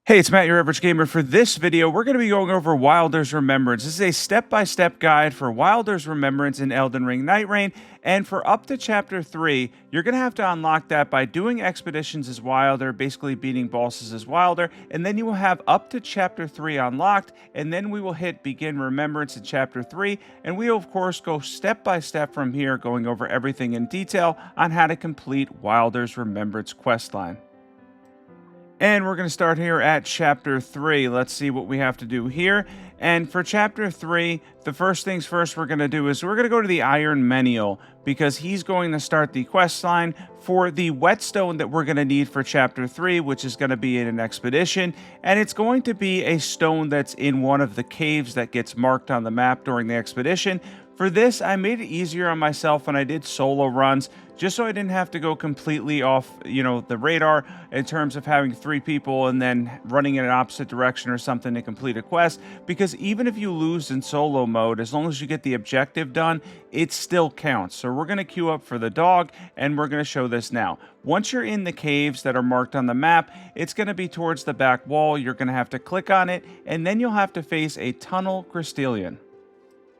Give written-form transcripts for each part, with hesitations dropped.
Hey, it's Matt, your average gamer. For this video, we're going to be going over Wylder's Remembrance. This is a step-by-step guide for Wylder's Remembrance in Elden Ring Nightreign, and for up to Chapter 3, you're going to have to unlock that by doing expeditions as Wylder, basically beating bosses as Wylder, and then you will have up to Chapter 3 unlocked, and then we will hit Begin Remembrance in Chapter 3, and we will, of course, go step-by-step from here, going over everything in detail on how to complete Wylder's Remembrance questline. And we're going to start here at Chapter 3. Let's see what we have to do here. And for Chapter 3, the first things first we're going to do is we're going to go to the Iron Menial, because he's going to start the quest line for the whetstone that we're going to need for Chapter 3, which is going to be in an expedition. And it's going to be a stone that's in one of the caves that gets marked on the map during the expedition. For this, I made it easier on myself when I did solo runs, just so I didn't have to go completely off, the radar in terms of having 3 people and then running in an opposite direction or something to complete a quest. Because even if you lose in solo mode, as long as you get the objective done, it still counts. So we're going to queue up for the dog, and we're going to show this now. Once you're in the caves that are marked on the map, it's going to be towards the back wall. You're going to have to click on it, and then you'll have to face a tunnel Crystallion.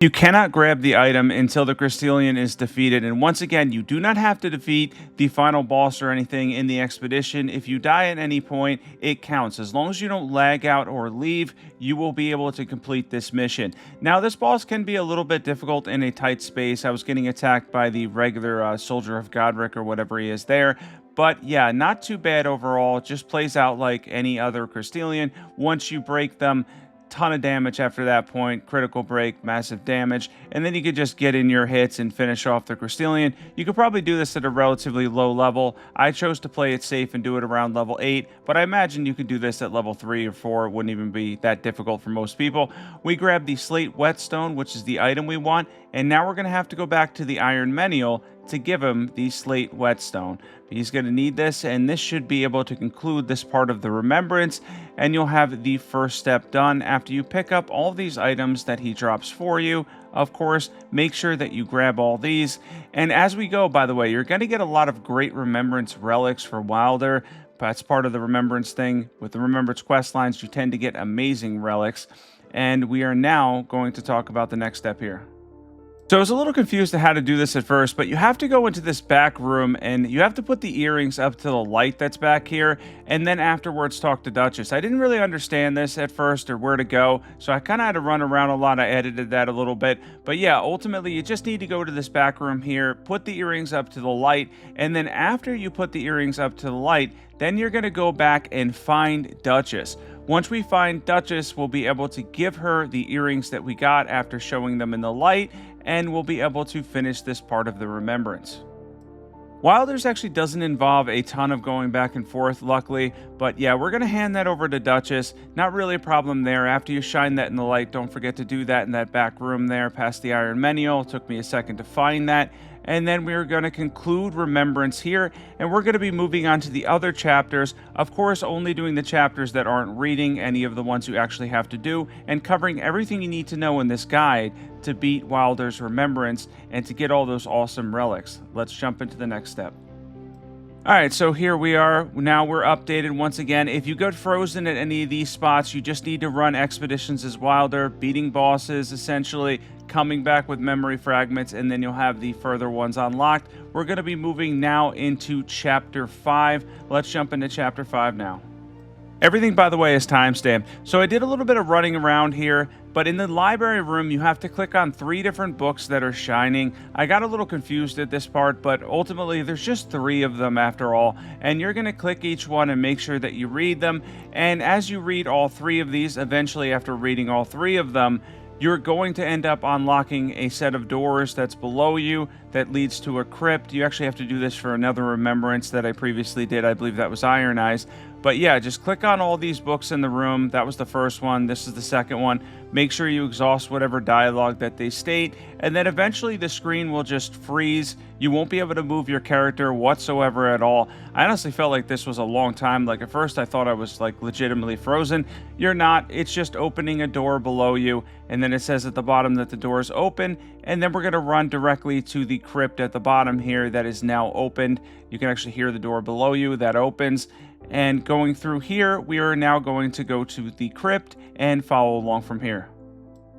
You cannot grab the item until the Crystallion is defeated, and once again, you do not have to defeat the final boss or anything in the expedition. If you die at any point, it counts. As long as you don't lag out or leave, you will be able to complete this mission. Now, this boss can be a little bit difficult in a tight space. I was getting attacked by the regular Soldier of Godric or whatever he is there. But yeah, not too bad overall. It just plays out like any other Crystallion. Once you break them, ton of damage after that point, critical break, massive damage, and then you could just get in your hits and finish off the Crystallion. You could probably do this at a relatively low level. I chose to play it safe and do it around level 8, but I imagine you could do this at level 3 or 4. It wouldn't even be that difficult for most people. We grab the Slate Whetstone, which is the item we want, and now we're going to have to go back to the Iron Menial to give him the Slate Whetstone. He's going to need this, and this should be able to conclude this part of the remembrance, and you'll have the first step done after you pick up all these items that he drops for you. Of course, make sure that you grab all these. And as we go, by the way, you're going to get a lot of great remembrance relics for Wylder. That's part of the remembrance thing. With the remembrance quest lines, you tend to get amazing relics. And we are now going to talk about the next step here. So I was a little confused to how to do this at first, but you have to go into this back room and you have to put the earrings up to the light that's back here, and then afterwards talk to Duchess. I didn't really understand this at first or where to go, so I kind of had to run around a lot. I edited that a little bit, but yeah, ultimately you just need to go to this back room here, put the earrings up to the light, and then after you put the earrings up to the light, then you're going to go back and find Duchess. Once we find Duchess, we'll be able to give her the earrings that we got after showing them in the light, and we'll be able to finish this part of the remembrance. Wylder's actually doesn't involve a ton of going back and forth, luckily, but yeah, we're going to hand that over to Duchess. Not really a problem there. After you shine that in the light, don't forget to do that in that back room there past the Iron Menial. It took me a second to find that. And then we're going to conclude Remembrance here, and we're going to be moving on to the other chapters. Of course, only doing the chapters that aren't reading any of the ones you actually have to do, and covering everything you need to know in this guide to beat Wylder's Remembrance and to get all those awesome relics. Let's jump into the next step. Alright, so here we are. Now we're updated once again. If you get frozen at any of these spots, you just need to run expeditions as Wylder, beating bosses, essentially, coming back with memory fragments, and then you'll have the further ones unlocked. We're going to be moving now into Chapter 5. Let's jump into Chapter 5 now. Everything, by the way, is timestamped. So I did a little bit of running around here, but in the library room, you have to click on 3 different books that are shining. I got a little confused at this part, but ultimately, there's just 3 of them after all, and you're going to click each one and make sure that you read them. And as you read all 3 of these, eventually after reading all 3 of them, you're going to end up unlocking a set of doors that's below you that leads to a crypt. You actually have to do this for another remembrance that I previously did. I believe that was Ironeye. But yeah, just click on all these books in the room. That was the first one. This is the second one. Make sure you exhaust whatever dialogue that they state, and then eventually the screen will just freeze. You won't be able to move your character whatsoever at all. I honestly felt like this was a long time. Like at first I thought I was like legitimately frozen. You're not. It's just opening a door below you, and then it says at the bottom that the door is open, and then we're going to run directly to the crypt at the bottom here that is now opened. You can actually hear the door below you that opens. And going through here, we are now going to go to the crypt and follow along from here.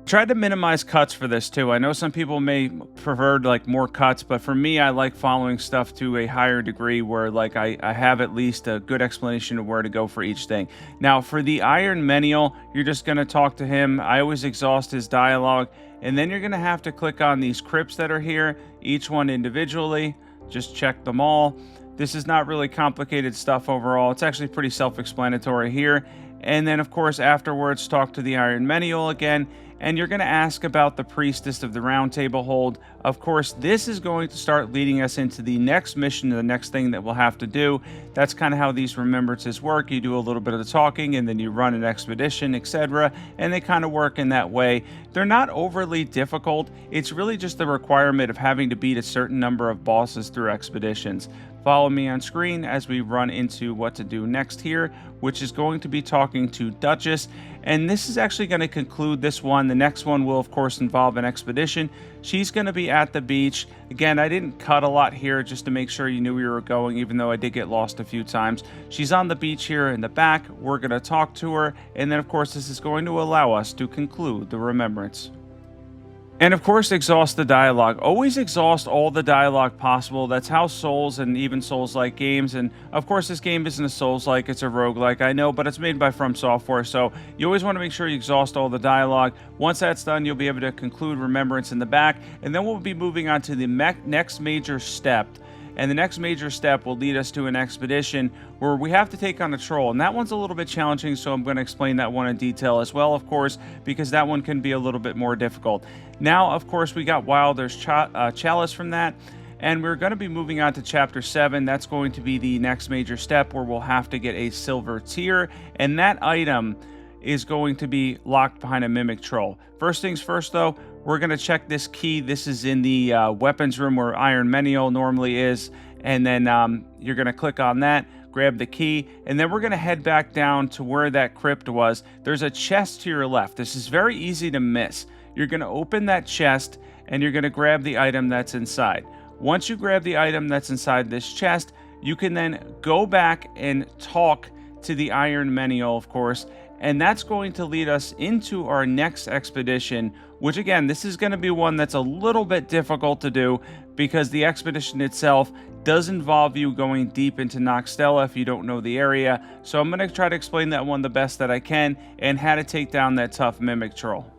Tried to minimize cuts for this too. I know some people may prefer like more cuts, but for me, I like following stuff to a higher degree where like I have at least a good explanation of where to go for each thing. Now for the Iron Menial, you're just going to talk to him. I always exhaust his dialogue, and then you're going to have to click on these crypts that are here, each one individually. Just check them all. This is not really complicated stuff overall. It's actually pretty self-explanatory here. And then of course afterwards talk to the Iron Menial again, and you're going to ask about the Priestess of the Round Table Hold. Of course, this is going to start leading us into the next mission, the next thing that we'll have to do. That's kind of how these remembrances work. You do a little bit of the talking, and then you run an expedition, etc., and they kind of work in that way. They're not overly difficult. It's really just the requirement of having to beat a certain number of bosses through expeditions. Follow me on screen as we run into what to do next here, which is going to be talking to Duchess. And this is actually going to conclude this one. The next one will, of course, involve an expedition. She's going to be at the beach. Again, I didn't cut a lot here just to make sure you knew we were going, even though I did get lost a few times. She's on the beach here in the back. We're going to talk to her. And then, of course, this is going to allow us to conclude the remembrance. And of course, exhaust the dialogue. Always exhaust all the dialogue possible. That's how Souls and even Souls-like games, and of course this game isn't a Souls-like, it's a roguelike, I know, but it's made by From Software, so you always want to make sure you exhaust all the dialogue. Once that's done, you'll be able to conclude Remembrance in the back, and then we'll be moving on to the next major step. And the next major step will lead us to an expedition where we have to take on a troll. And that one's a little bit challenging, so I'm going to explain that one in detail as well, of course, because that one can be a little bit more difficult. Now, of course, we got Wylder's Chalice from that. And we're going to be moving on to Chapter 7. That's going to be the next major step where we'll have to get a silver tier. And that item is going to be locked behind a mimic troll. First things first, though, we're going to check this key. This is in the weapons room where Iron Menial normally is. And then you're going to click on that, grab the key, and then we're going to head back down to where that crypt was. There's a chest to your left. This is very easy to miss. You're going to open that chest, and you're going to grab the item that's inside. Once you grab the item that's inside this chest, you can then go back and talk to the Iron Menial, of course, and that's going to lead us into our next expedition, which again, this is going to be one that's a little bit difficult to do because the expedition itself does involve you going deep into Nokstella if you don't know the area. So I'm going to try to explain that one the best that I can and how to take down that tough mimic troll.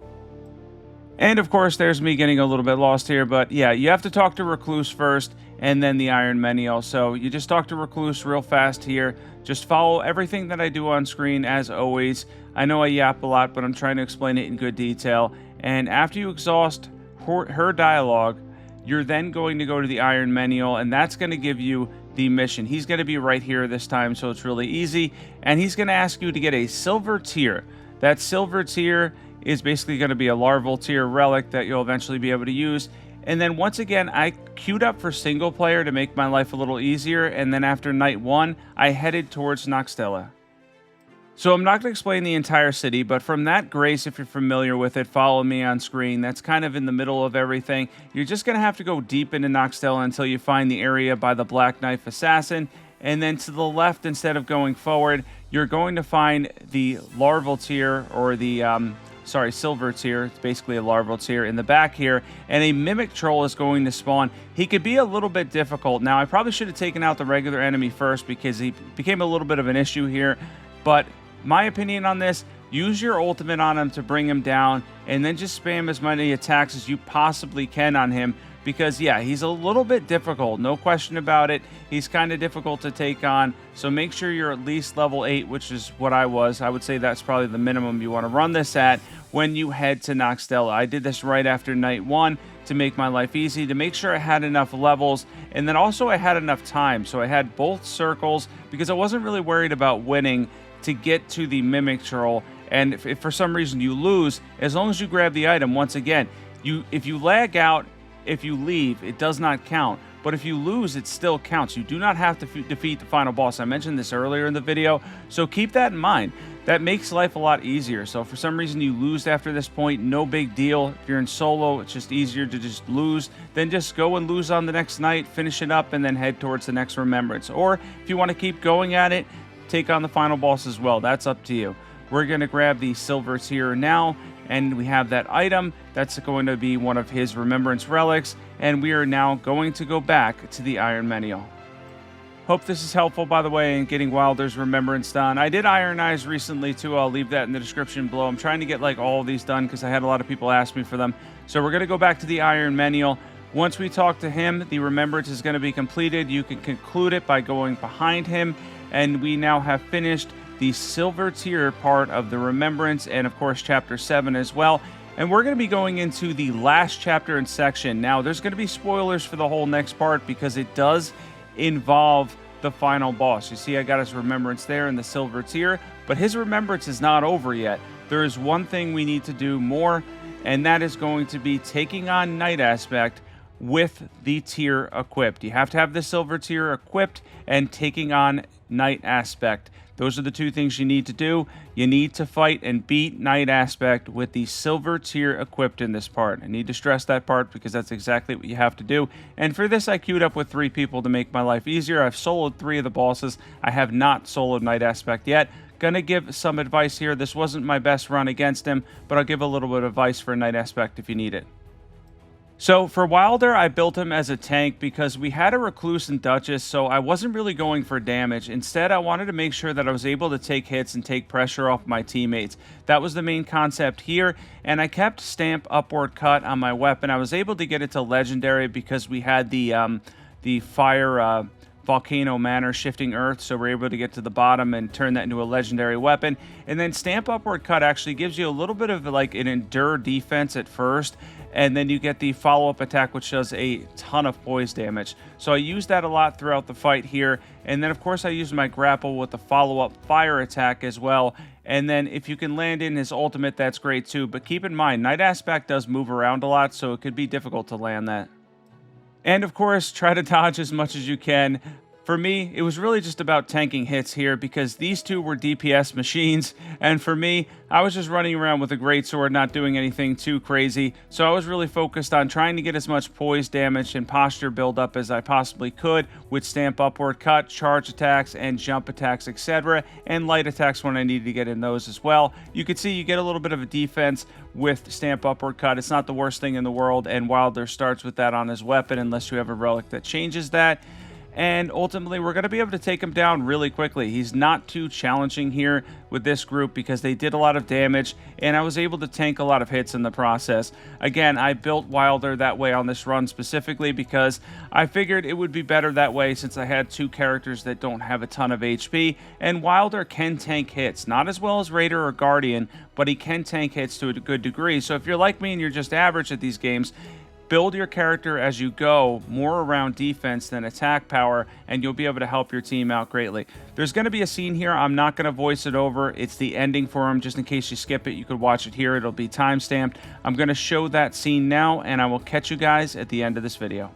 And of course, there's me getting a little bit lost here, but yeah, you have to talk to Recluse first and then the Iron Menial. So you just talk to Recluse real fast here. Just follow everything that I do on screen as always. I know I yap a lot, but I'm trying to explain it in good detail. And after you exhaust her dialogue, you're then going to go to the Iron Menial, and that's going to give you the mission. He's going to be right here this time, so it's really easy. And he's going to ask you to get a silver tier. That silver tier is basically going to be a larval tier relic that you'll eventually be able to use. And then once again, I queued up for single player to make my life a little easier, and then after night 1, I headed towards Nokstella. So I'm not going to explain the entire city, but from that grace, if you're familiar with it, follow me on screen. That's kind of in the middle of everything. You're just going to have to go deep into Nokstella until you find the area by the Black Knife Assassin, and then to the left, instead of going forward, you're going to find the larval tier, or the silver tier. It's basically a larval tier in the back here, and a mimic troll is going to spawn. He could be a little bit difficult. Now, I probably should have taken out the regular enemy first because he became a little bit of an issue here, but my opinion on this, use your ultimate on him to bring him down, and then just spam as many attacks as you possibly can on him, because yeah, he's a little bit difficult, no question about it. He's kind of difficult to take on, so make sure you're at least level 8, which is what I was. I would say that's probably the minimum you want to run this at when you head to Nokstella. I did this right after night 1 to make my life easy, to make sure I had enough levels, and then also I had enough time, so I had both circles, because I wasn't really worried about winning to get to the mimic troll. And if for some reason you lose, as long as you grab the item, once again, if you lag out, if you leave, it does not count. But if you lose, it still counts. You do not have to defeat the final boss. I mentioned this earlier in the video, so keep that in mind. That makes life a lot easier. So if for some reason you lose after this point, no big deal. If you're in solo, it's just easier to just lose. Then just go and lose on the next night, finish it up, and then head towards the next remembrance. Or if you want to keep going at it, take on the final boss as well. That's up to you. We're going to grab the silver tier now, and we have that item. That's going to be one of his remembrance relics, and we are now going to go back to the Iron Manual. Hope this is helpful, by the way, in getting Wylder's Remembrance done. I did Ironeye's recently, too. I'll leave that in the description below. I'm trying to get, like, all of these done because I had a lot of people ask me for them. So we're going to go back to the Iron Manual. Once we talk to him, the Remembrance is going to be completed. You can conclude it by going behind him. And we now have finished the silver tier part of the Remembrance and, of course, Chapter 7 as well. And we're going to be going into the last chapter and section. Now, there's going to be spoilers for the whole next part because it does involve the final boss. You see, I got his remembrance there in the silver tier, but his remembrance is not over yet. There is one thing we need to do more, and that is going to be taking on Night Aspect with the tier equipped. You have to have the silver tier equipped and taking on Night Aspect. Those are the two things you need to do. You need to fight and beat Night Aspect with the silver tier equipped in this part. I need to stress that part because that's exactly what you have to do. And for this, I queued up with 3 people to make my life easier. I've soloed 3 of the bosses. I have not soloed Night Aspect yet. Gonna give some advice here. This wasn't my best run against him, but I'll give a little bit of advice for Night Aspect if you need it. So for Wylder, I built him as a tank because we had a Recluse and Duchess, so I wasn't really going for damage. Instead, I wanted to make sure that I was able to take hits and take pressure off my teammates. That was the main concept here, and I kept Stamp Upward Cut on my weapon. I was able to get it to Legendary because we had the Fire Volcano Manor Shifting Earth, so we're able to get to the bottom and turn that into a legendary weapon. And then Stamp Upward Cut actually gives you a little bit of like an endure defense at first, and then you get the follow-up attack, which does a ton of poise damage. So I used that a lot throughout the fight here, and then of course I used my grapple with the follow-up fire attack as well. And then if you can land in his ultimate, that's great too, but keep in mind, Night Aspect does move around a lot, so it could be difficult to land that. And of course, try to dodge as much as you can. For me, it was really just about tanking hits here because these two were DPS machines, and for me, I was just running around with a greatsword, not doing anything too crazy, so I was really focused on trying to get as much poise damage and posture build up as I possibly could with Stamp Upward Cut, charge attacks, and jump attacks, etc., and light attacks when I needed to get in those as well. You can see you get a little bit of a defense with Stamp Upward Cut. It's not the worst thing in the world, and Wylder starts with that on his weapon unless you have a relic that changes that. And ultimately, we're going to be able to take him down really quickly. He's not too challenging here with this group because they did a lot of damage, and I was able to tank a lot of hits in the process. Again, I built Wylder that way on this run specifically because I figured it would be better that way since I had 2 characters that don't have a ton of HP, and Wylder can tank hits. Not as well as Raider or Guardian, but he can tank hits to a good degree. So if you're like me and you're just average at these games, build your character as you go, more around defense than attack power, and you'll be able to help your team out greatly. There's going to be a scene here. I'm not going to voice it over. It's the ending for him. Just in case you skip it, you could watch it here. It'll be time-stamped. I'm going to show that scene now, and I will catch you guys at the end of this video.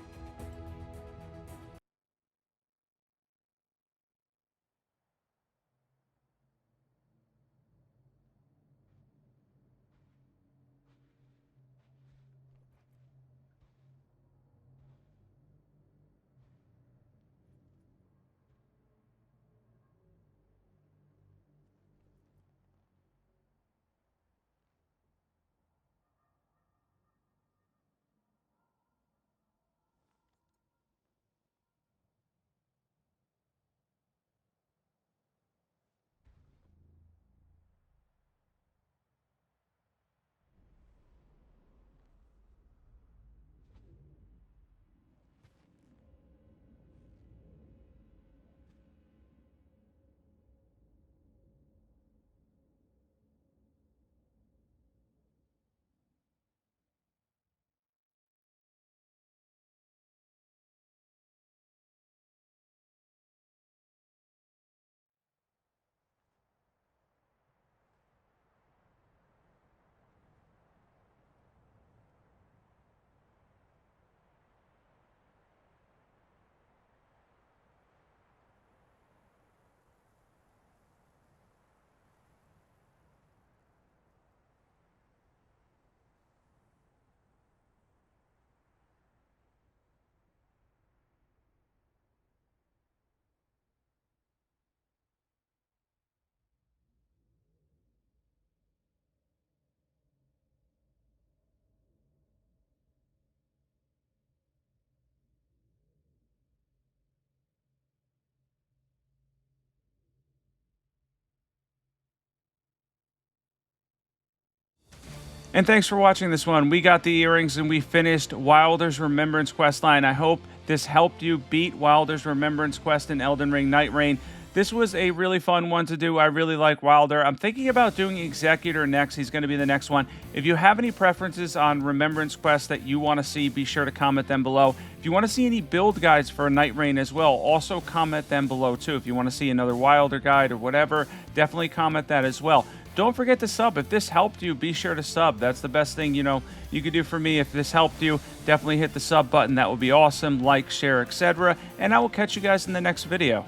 And thanks for watching this one. We got the earrings and we finished Wylder's Remembrance questline. I hope this helped you beat Wylder's Remembrance quest in Elden Ring Nightreign. This was a really fun one to do. I really like Wylder. I'm thinking about doing Executor next. He's going to be the next one. If you have any preferences on Remembrance quests that you want to see, be sure to comment them below. If you want to see any build guides for Nightreign as well, also comment them below too. If you want to see another Wylder guide or whatever, definitely comment that as well. Don't forget to sub. If this helped you, be sure to sub. That's the best thing, you could do for me. If this helped you, definitely hit the sub button. That would be awesome. Like, share, etc. And I will catch you guys in the next video.